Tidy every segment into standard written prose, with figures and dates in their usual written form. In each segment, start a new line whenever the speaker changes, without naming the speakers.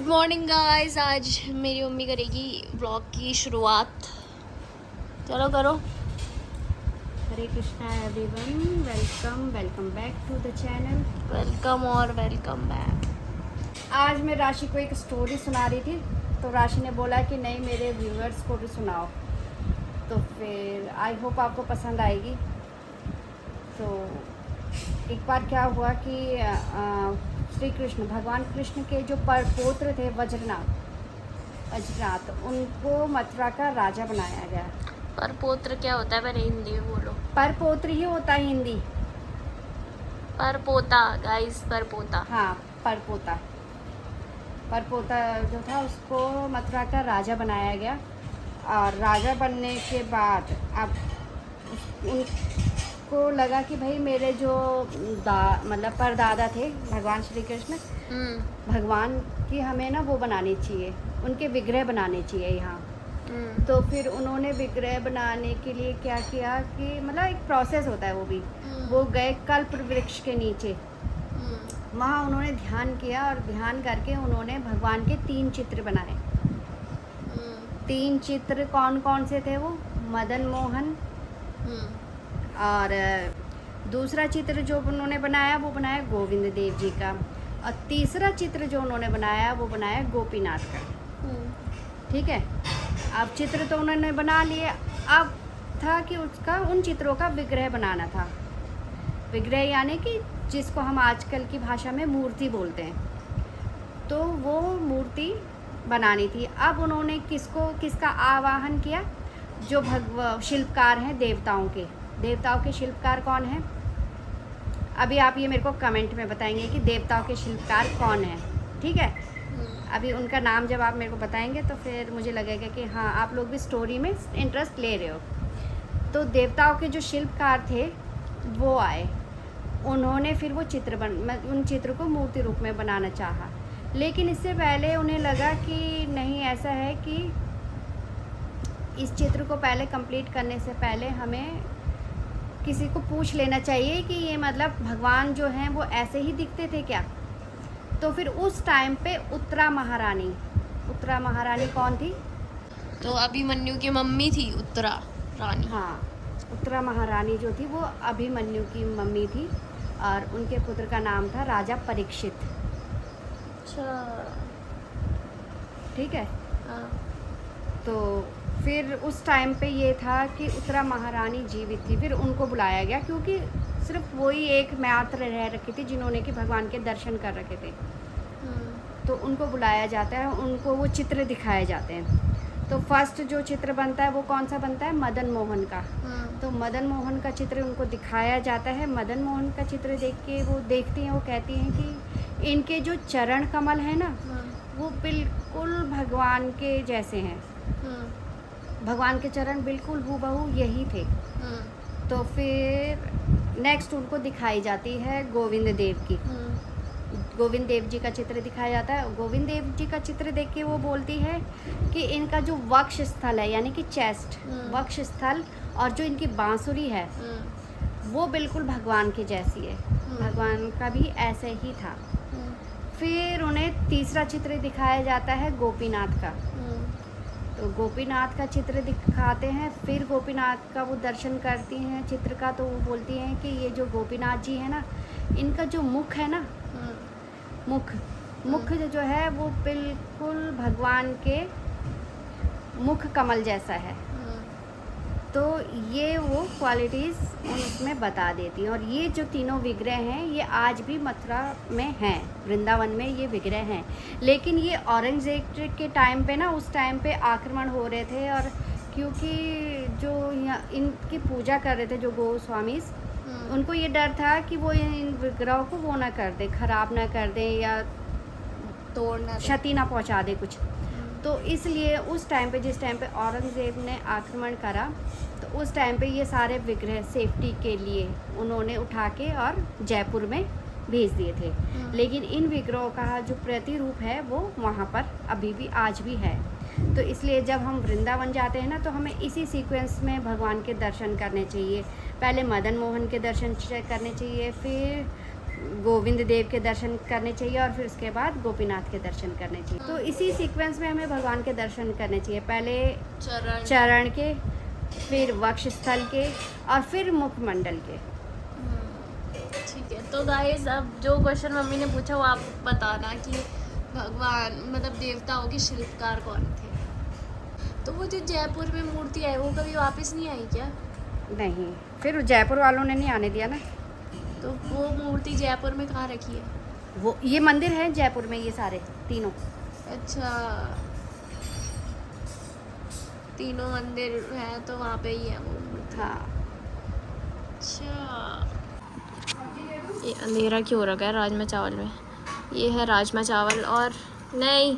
Morning guys. आज मेरी mummy करेगी ब्लॉग की शुरुआत। चलो करो।
Hare Krishna everyone, welcome back to the channel.
Welcome और वेलकम बैक।
आज मैं राशि को एक स्टोरी सुना रही थी, तो राशि ने बोला कि नहीं, मेरे व्यूअर्स को भी सुनाओ। तो फिर आई होप आपको पसंद आएगी। तो एक बार क्या हुआ कि श्री कृष्ण, भगवान कृष्ण के जो परपौत्र थे वज्रनाथ, उनको मथुरा का राजा बनाया गया।
पर पोत्र क्या होता है? पहले हिंदी में बोलो।
परपौत्र ही होता है हिंदी।
पर पोता गाइस, पर पोता।
हाँ, परपोता जो था उसको मथुरा का राजा बनाया गया। और राजा बनने के बाद अब उनको लगा कि भाई मेरे जो मतलब परदादा थे भगवान श्री कृष्ण, भगवान की हमें ना वो बनानी चाहिए, उनके विग्रह बनाने चाहिए यहाँ। तो फिर उन्होंने विग्रह बनाने के लिए क्या किया कि मतलब एक प्रोसेस होता है वो भी। वो गए कल्प वृक्ष के नीचे, वहाँ उन्होंने ध्यान किया और ध्यान करके उन्होंने भगवान के 3 चित्र बनाए। 3 चित्र कौन कौन से थे? वो मदन मोहन, और दूसरा चित्र जो उन्होंने बनाया वो बनाया गोविंद देव जी का, और तीसरा चित्र जो उन्होंने बनाया वो बनाया गोपीनाथ का। ठीक है, अब चित्र तो उन्होंने बना लिए। अब था कि उसका उन चित्रों का विग्रह बनाना था। विग्रह यानी कि जिसको हम आजकल की भाषा में मूर्ति बोलते हैं। तो वो मूर्ति बनानी थी। अब उन्होंने किसका आवाहन किया? जो शिल्पकार हैं देवताओं के शिल्पकार कौन हैं? अभी आप ये मेरे को कमेंट में बताएंगे कि देवताओं के शिल्पकार कौन है। ठीक है, अभी उनका नाम जब आप मेरे को बताएंगे तो फिर मुझे लगेगा कि हाँ, आप लोग भी स्टोरी में इंटरेस्ट ले रहे हो। तो देवताओं के जो शिल्पकार थे वो आए। उन्होंने फिर वो उन चित्र को मूर्ति रूप में बनाना चाहा। लेकिन इससे पहले उन्हें लगा कि नहीं, ऐसा है कि इस चित्र को पहले कंप्लीट करने से पहले हमें किसी को पूछ लेना चाहिए कि ये मतलब भगवान जो हैं वो ऐसे ही दिखते थे क्या। तो फिर उस टाइम पे उत्तरा महारानी कौन थी?
तो अभिमन्यु की मम्मी थी उत्तरा रानी।
हाँ, उत्तरा महारानी जो थी वो अभिमन्यु की मम्मी थी, और उनके पुत्र का नाम था राजा परीक्षित।
अच्छा,
ठीक है।
हाँ।
तो फिर उस टाइम पे ये था कि उत्तरा महारानी जीवित थी। फिर उनको बुलाया गया, क्योंकि सिर्फ वही एक मात्र रह रखी थी जिन्होंने कि भगवान के दर्शन कर रखे थे। तो उनको बुलाया जाता है, उनको वो चित्र दिखाए जाते हैं। तो फर्स्ट जो चित्र बनता है वो कौन सा बनता है? मदन मोहन का। तो मदन मोहन का चित्र उनको दिखाया जाता है। मदन मोहन का चित्र देख के वो देखती हैं, वो कहती हैं कि इनके जो चरण कमल है ना, वो बिल्कुल भगवान के जैसे हैं। भगवान के चरण बिल्कुल हूबहू यही थे। तो फिर नेक्स्ट उनको दिखाई जाती है गोविंद देव की। गोविंद देव जी का चित्र दिखाया जाता है। गोविंद देव जी का चित्र देख के वो बोलती है कि इनका जो वक्ष स्थल है यानी कि चेस्ट, वक्ष स्थल, और जो इनकी बांसुरी है वो बिल्कुल भगवान के जैसी है। भगवान का भी ऐसे ही था। फिर उन्हें तीसरा चित्र दिखाया जाता है गोपीनाथ का। तो गोपीनाथ का चित्र दिखाते हैं। फिर गोपीनाथ का वो दर्शन करती हैं चित्र का, तो वो बोलती हैं कि ये जो गोपीनाथ जी है ना, इनका जो मुख है ना, मुख जो है वो बिल्कुल भगवान के मुख कमल जैसा है। तो ये वो क्वालिटीज़ उसमें बता देती हैं। और ये जो तीनों विग्रह हैं ये आज भी मथुरा में हैं, वृंदावन में ये विग्रह हैं। लेकिन ये औरंगजेब के टाइम पे ना, उस टाइम पे आक्रमण हो रहे थे, और क्योंकि जो इनकी पूजा कर रहे थे जो गोस्वामी, उनको ये डर था कि वो इन विग्रहों को वो ना कर दे, ख़राब ना कर दे या
तोड़ना,
क्षति ना पहुंचा दे कुछ। तो इसलिए उस टाइम पे, जिस टाइम पे औरंगज़ेब ने आक्रमण करा, तो उस टाइम पे ये सारे विग्रह सेफ्टी के लिए उन्होंने उठा के और जयपुर में भेज दिए थे। लेकिन इन विग्रहों का जो प्रतिरूप है वो वहाँ पर अभी भी आज भी है। तो इसलिए जब हम वृंदावन जाते हैं ना, तो हमें इसी सीक्वेंस में भगवान के दर्शन करने चाहिए। पहले मदन मोहन के दर्शन करने चाहिए, फिर गोविंद देव के दर्शन करने चाहिए और फिर उसके बाद गोपीनाथ के दर्शन करने चाहिए। तो इसी सीक्वेंस में हमें भगवान के दर्शन करने चाहिए, पहले चरण के, फिर वक्ष स्थल के और फिर मुखमंडल के।
ठीक है। तो गाइस अब जो क्वेश्चन मम्मी ने पूछा वो आप बताना कि भगवान मतलब देवताओं के शिल्पकार कौन थे। तो वो जो जयपुर में मूर्ति है वो कभी वापस नहीं आई क्या?
नहीं, फिर जयपुर वालों ने नहीं आने दिया ना।
तो वो मूर्ति जयपुर में कहाँ रखी है?
वो ये मंदिर है जयपुर में, ये सारे तीनों।
अच्छा, तीनों मंदिर है तो वहाँ पे ही है वो मूर्ति।
हाँ।
अच्छा, ये अंधेरा क्यों हो रखा है राजमा चावल में? ये है राजमा चावल और नहीं,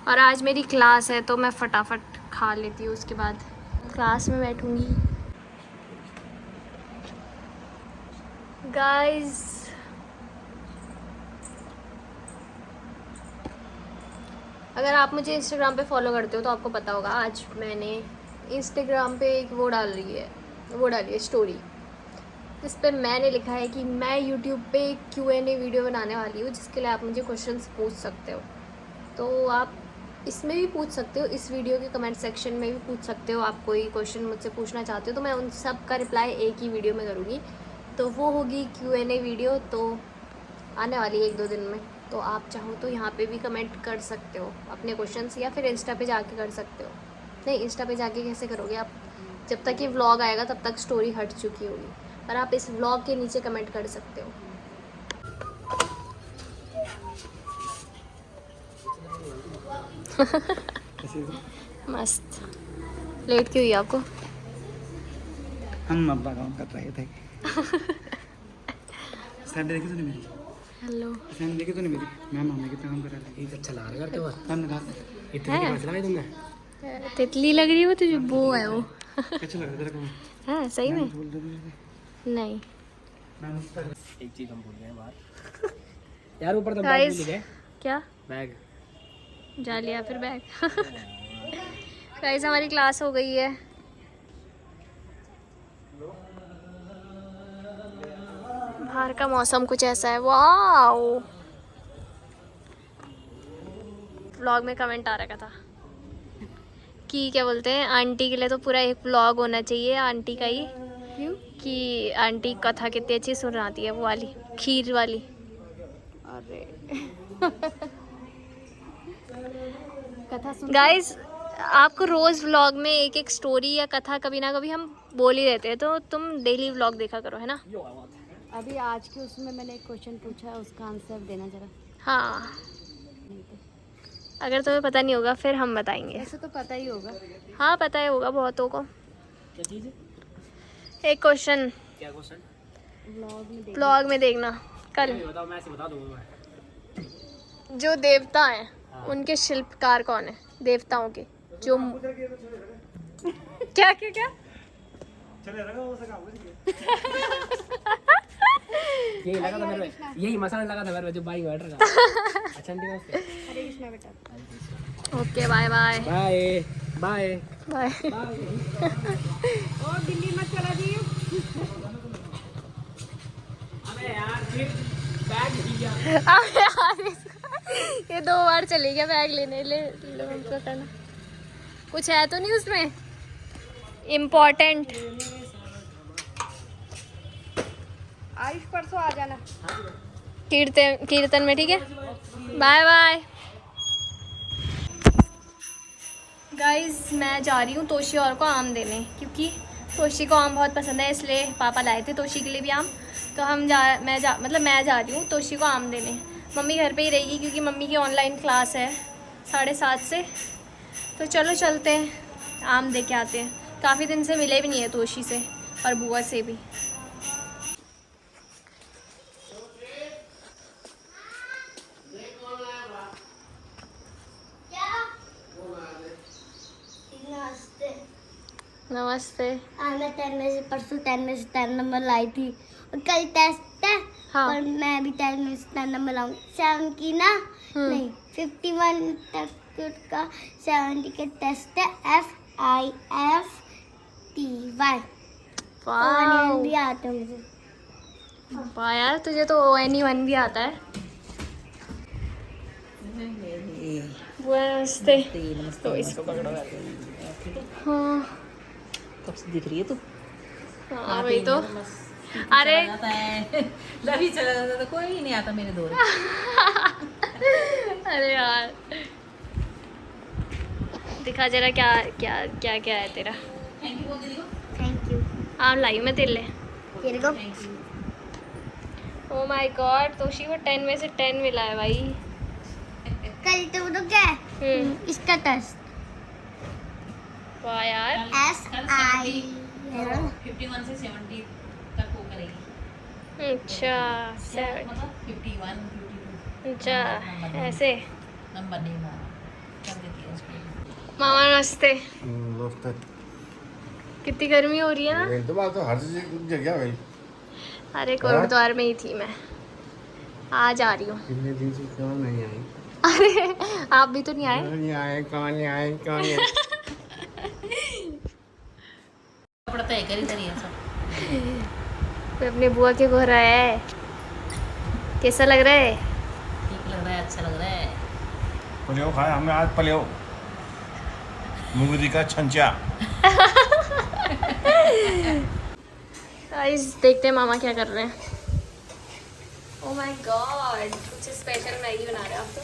और आज मेरी क्लास है तो मैं फटाफट खा लेती हूँ, उसके बाद क्लास में बैठूँगी। गाइस अगर आप मुझे इंस्टाग्राम पे फॉलो करते हो तो आपको पता होगा आज मैंने इंस्टाग्राम पे एक वो डाली है स्टोरी, जिस पे मैंने लिखा है कि मैं यूट्यूब पे Q&A वीडियो बनाने वाली हूँ जिसके लिए आप मुझे क्वेश्चंस पूछ सकते हो। तो आप इसमें भी पूछ सकते हो, इस वीडियो के कमेंट सेक्शन में भी पूछ सकते हो। आप कोई क्वेश्चन मुझसे पूछना चाहते हो तो मैं उन सब का रिप्लाई एक ही वीडियो में करूँगी। तो वो होगी Q&A वीडियो, तो आने वाली है 1-2 दिन में। तो आप चाहो तो यहाँ पे भी कमेंट कर सकते हो अपने क्वेश्चंस, या फिर इंस्टा पे जाके कर सकते हो। नहीं, इंस्टा पे जाके कैसे करोगे आप? जब तक ये व्लॉग आएगा तब तक स्टोरी हट चुकी होगी, पर आप इस व्लॉग के नीचे कमेंट कर सकते हो। मस्त। लेट क्यों हुई आपको?
हम अब्बा काम कर रहे थे। सैंड देखी तूने मेरी?
हेलो।
सैंड देखी तूने मेरी? मैं मामा कितना काम कर रहा था। ये अच्छा लगा करते हो काम लगा इतने
है?
पैसे लगाए तुमने?
तितली लग रही है वो तुझे, वो है वो।
अच्छा लग रहा तेरा काम?
हाँ सही में?
बोल दो
नहीं
एक चीज हम भूल गए बाहर यार, ऊपर तो बैग
गाइस
भूल गए।
क्या
बैग
जा लिया फिर बैग? गाइस हमारी क्लास हो गई है। बाहर का मौसम कुछ ऐसा है। वाओ, व्लॉग में कमेंट आ रखा था कि क्या बोलते हैं, आंटी के लिए तो पूरा एक व्लॉग होना चाहिए आंटी का ही।
क्यों?
कि आंटी कथा कितनी अच्छी सुनाती है, वो वाली खीर वाली।
अरे कथा सुन।
गाइस आपको रोज व्लॉग में एक एक स्टोरी या कथा कभी ना कभी हम बोल ही रहते हैं, तो तुम डेली व्लॉग देखा करो, है ना?
अभी आज के उसमें मैंने एक क्वेश्चन पूछा है, उसका आंसर देना जरा।
हाँ, अगर तुम्हें पता नहीं होगा फिर हम बताएंगे।
ऐसे तो पता ही होगा।
हाँ पता ही होगा बहुतों को।
क्या चीज है?
एक क्वेश्चन
क्या क्वेश्चन?
व्लॉग में देखना कल।
बताओ, मैं ऐसे बता दूंगा मैं।
जो देवता हैं उनके शिल्पकार कौन है? देवताओं के जो क्या क्या क्या
यही लगा था मेरे में, यही मसाला लगा था मेरे में जो बाई बैठ रहा। अच्छा ठीक है।
हरे कृष्णा बेटा।
Okay bye bye
bye bye
bye.
और दिल्ली मत चला जाइए।
अबे यार फिर बैग भूल गया।
अब यार ये 2 बार चली गया बैग लेने। ले लो करना, कुछ है तो नहीं उसमें इम्पोर्टेंट?
आयुष परसों आ जाना
कीर्तन में, ठीक है? Bye bye guys. मैं जा रही हूँ तोशी और को आम देने, क्योंकि तोशी को आम बहुत पसंद है, इसलिए पापा लाए थे तोशी के लिए भी आम। तो मैं जा रही हूँ तोशी को आम देने। मम्मी घर पे ही रहेगी क्योंकि मम्मी की ऑनलाइन क्लास है 7:30 से। तो चलो चलते हैं, आम दे के आते हैं। काफ़ी दिन से मिले भी नहीं है तोशी से और बुआ से भी। नमस्ते।
मैं 10 में से परसों 10 में से 10 नंबर लाई थी और कल टेस्ट है।
हाँ।
और मैं भी 10 में से 10 नंबर लाऊंगी। 7 की ना नहीं 51 तक का 70 के टेस्ट है। FIFTY
वाओ,
भी आता है मुझे।
वाह यार, तुझे तो ONE1 भी आता है। नमस्ते। तो इसको पकड़ो। हाँ
कब से दिख रही है तू?
हाँ वही तो। अरे
रवि चला जाता तो कोई नहीं आता मेरे दौर।
अरे यार, दिखा जरा क्या क्या क्या क्या है तेरा।
थैंक यू बोल दीदी को।
Thank you.
आम लाई मैं तेरे लिए।
तेरे को
thank you.
Oh my god, Toshi को 10 में से 10 मिला है भाई।
कल तो क्या है इसका टेस्ट
वाह यार।
SI
51 से 70 तक वो करेगी।
अच्छा
मतलब 51 52
अच्छा ऐसे।
नंबर नहीं मारा कर देती है उसको।
मामा नमस्ते।
दोस्त
कितनी गर्मी हो रही है ना।
तो बात तो हर जगह भाई।
अरे कोटद्वार में ही थी मैं, आज आ रही हूँ।
कितने दिन से क्यों नहीं आई?
अरे आप भी तो नहीं आए।
नहीं आए, कहाँ नहीं आए, कहाँ नहीं आए।
पड़ता है करी करी ऐसा।
मैं अपने बुआ के घर आया है। कैसा लग रहा है?
ठीक लग रहा है, अच्छा लग रहा है।
पलेव खाया हमने आज, पलेव मूंगरी का छंचा।
गाइस देखते हैं मामा क्या कर रहे हैं। ओह माय गॉड, कुछ स्पेशल मैगी बना रहे हो आप तो।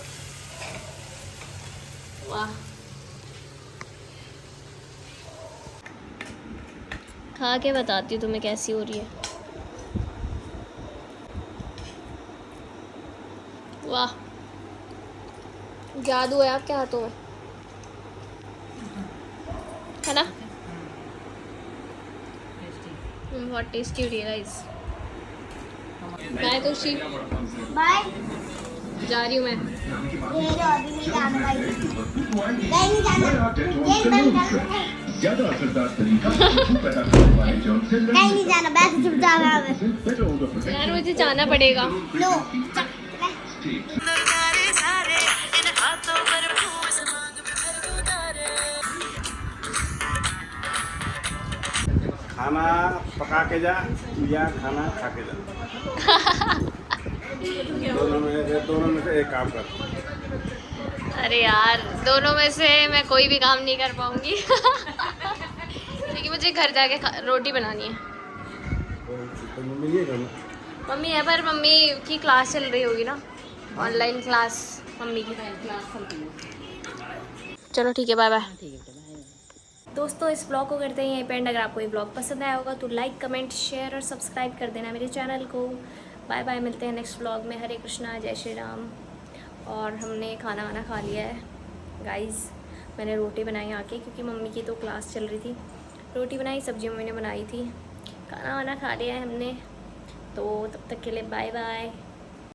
वाह, खा के बताती हूँ तुम्हें कैसी हो रही है। वाह, जादू है आपके हाथों में, है ना। बहुत टेस्टी हो रही है गाइस। Bye Toshi,
bye.
जा रही हूँ मैं।
ये लो अभी नहीं जाना भाई, नहीं जाना, ये बंद कर।
ज्यादा असरदार तरीका पैदा करने वाले जॉनसन
कहीं नहीं जाना, बैठ चुप जाना है।
यार मुझे जाना पड़ेगा।
लो
खाना पका के जा या खाना खा के जा। दोनों में से एक काम कर।
अरे यार, दोनों में से मैं कोई भी काम नहीं कर पाऊंगी। क्योंकि मुझे घर जाके रोटी बनानी है।
तो मम्मी ये करना।
मम्मी है, पर मम्मी की क्लास चल रही होगी ना, ऑनलाइन क्लास मम्मी की। चलो ठीक है, बाय बाय।
ठीक है बेटा, बाय।
दोस्तों इस ब्लॉग को करते हैं यहीं पे एंड। अगर आपको ये ब्लॉग पसंद आया होगा तो लाइक कमेंट शेयर और सब्सक्राइब कर देना मेरे चैनल को। बाय बाय, मिलते हैं नेक्स्ट ब्लॉग में। हरे कृष्णा, जय श्री राम। और हमने खाना वाना खा लिया है गाइस। मैंने रोटी बनाई आके, क्योंकि मम्मी की तो क्लास चल रही थी। रोटी बनाई, सब्जी मम्मी ने बनाई थी, खाना वाना खा लिया है हमने। तो तब तक के लिए बाय बाय।